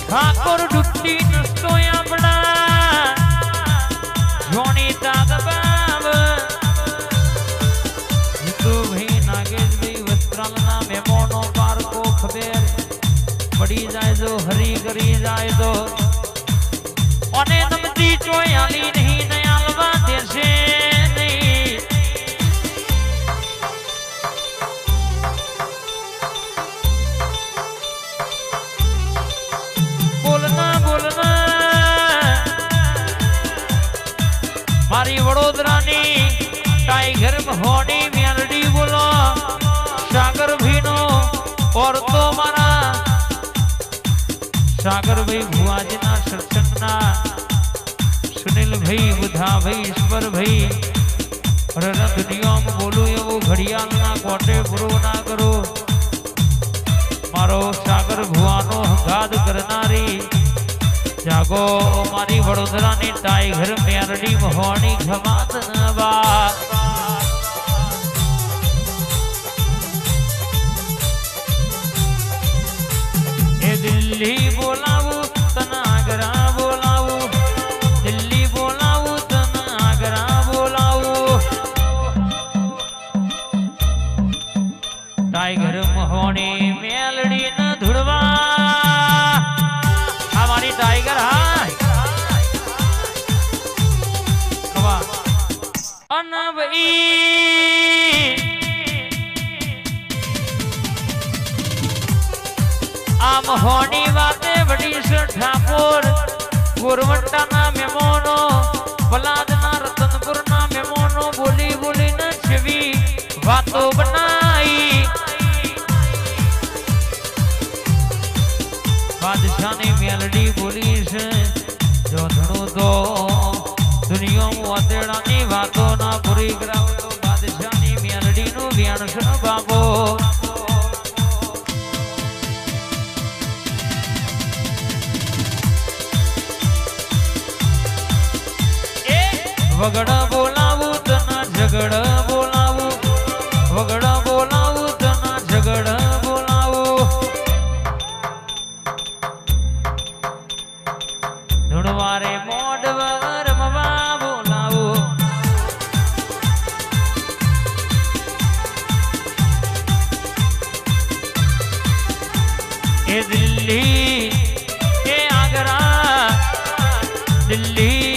ઠાકોર ડૂબતી નસતો આપણા જોણી તાગ બાબ ભાઈ નાગેશભાઈ વસ્ત્રાલના મેમોનો પારકો ખબેર પડી જાય તો હરી કરી જાય તો અને નમતી ચોયાલી નહીં નયાલવા દેશે નહીં બોલના મારી વડોદરાની ટાઈગર મહોની મેલડી બોલો સાગર ભીનો ઓર તો મારા સાગરભાઈ ભુવાજીના સત્સંગના સુનિલભાઈ બુધાભાઈ ઈશ્વરભાઈ દુનિયામાં બોલું એવું ઘડિયાળના કોટે પૂરો ના કરો મારો સાગર ભુવાનો હંગાદ કરનારી જાગો મારી વડોદરાની ટાઈગર મેરડી મહોની ખમાત નવા એ દિલ્હી બોલાવું તને આગ્રા બોલાવું દિલ્હી બોલાવું તને આગ્રા બોલાવું ટાઈગર મહોની મેલડી ન ધૂળવા અમારી ટાઈગર હા અનવઈ આ મહોની વાતે વડી છે ઠાકોર ગોરવટ્ટાના મેમોનો પલાદના રતનપુરના મેમોનો બોલી બોલીને છવી વાતો બનાઈ બાદશાહની મેલડી બોલી છે જો ધણું તો દુનિયામાં વાતેડાની વાતો ના પૂરી કરાવ તો બાદશાહની મેલડીનું વ્યાણ છે બાબો વગડ બોલાવું તના ઝગડ બોલાવું વગડ બોલાવું તના ઝગડ બોલાવું ધૂણવારે મોઢ રમવા બોલાવું એ દિલ્હી એ આગ્રા દિલ્હી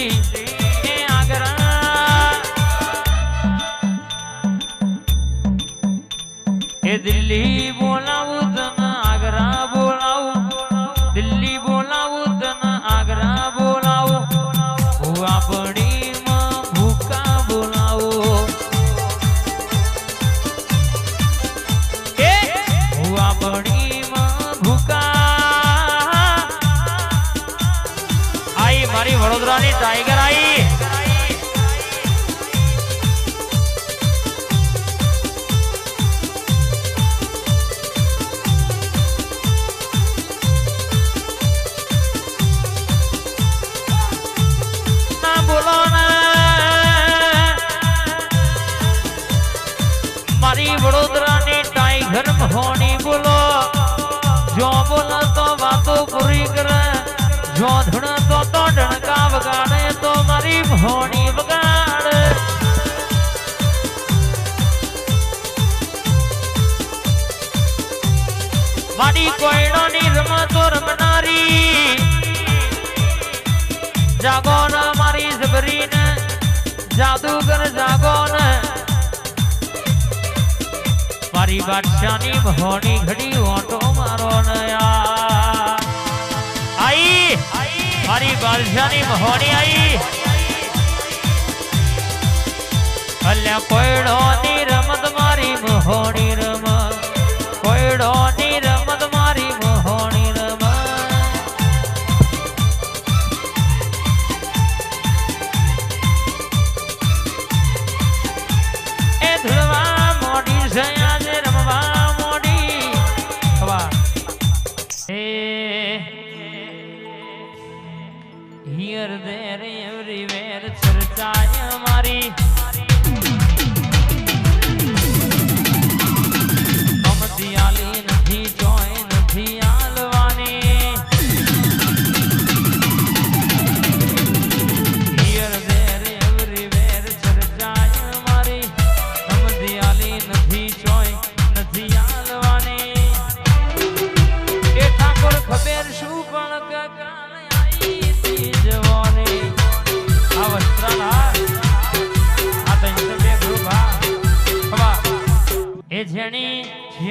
દિલ્હી બોલાવું તને આગ્રા બોલાવું દિલ્હી બોલાવું તને આગ્રા બોલાવું હું આપણીમાં ભૂકા બોલાવું હું આપણીમાં ભૂકા આઈ મારી વડોદરાની ટાઈગર આઈ વડોદરાની ટાઈગર મહોની બોલો જો બોલો તો વાતો પૂરી કરે જો ધણ તો ડણકા વગાડે તો મારી મહોની વગાડે મારી કોયડોની રમતો રમનારી જાગો ને મારી જબરીને જાદુગર જાગો ને મારી બાદશાહની મહોની ઘડી ઓટો મારો નયા આઈ મારી બાદશાહની મહોની આઈ અલ્યા કોયડોની રમત મારી મહોની રમત કોયડોની રમત મારી મહોની રમત એ ધૂળવા મોડી છે Here, there, everywhere, ચર્ચાય મારી અમદિયાલી નથી જોઈ નથી આલવાની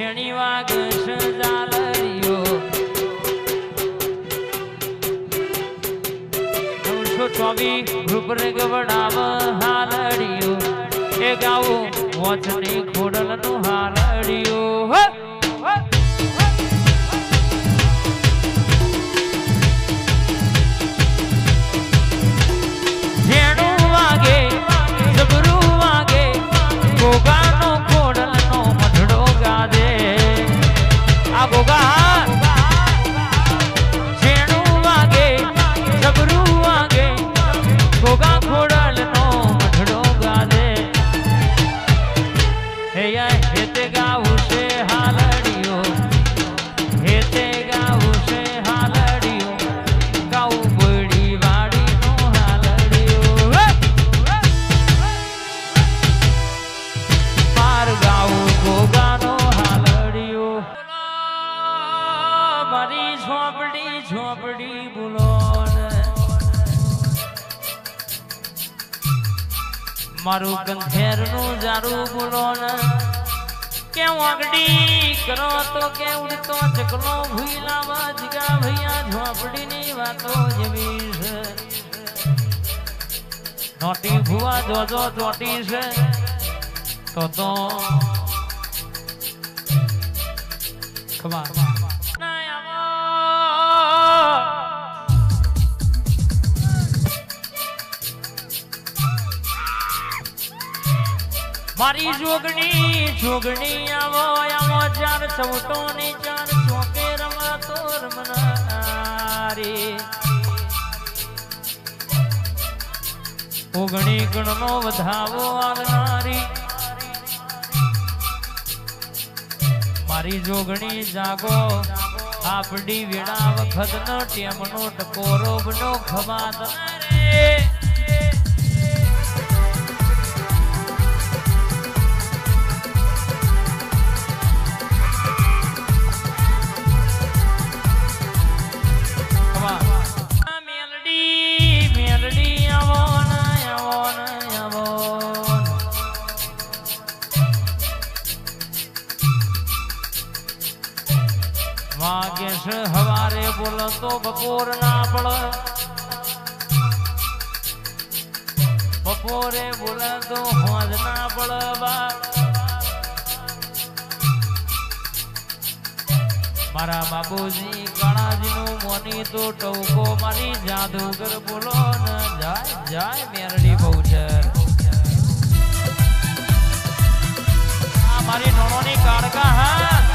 જેણી વાગશ જાલરીઓ 924 ગ્રુપ રે ગવડાવ હાલડીઓ એ ગાવું વચની ખોડલનું હાલડીઓ ઝોપડી બોલો મારું ગંધેરનું જારું બોલો ને કે વાગડી કરો તો કે ઉડતો ચકલો ભૂલાવા જીગા ભૈયા ઝોપડીની વાતો જેવી છે નોટી ભુવા જોજો ચોટી છે તો ખબર મારી જોગણી આવો આવો ચાર ચૌટો ની ચાર ચોકે રમતો રમનારી ઓગણી ગણનો વધાવો આવનારી મારી જોગણી જાગો આપડી વેડા વખત નો ટેમનો ટકોરો બનો ખમાત રે વાગેશ હવારે બોલો તો બપોર ના પડ બપોરે બોલે તો હોજ ના પડવા મારા બાબુજી કાણાજી નું મોની તો ટવકો મારી જાદુગર બોલો ને જાય જાય મેરડી બહુ છે આ મારી નોનોની કાળકા હા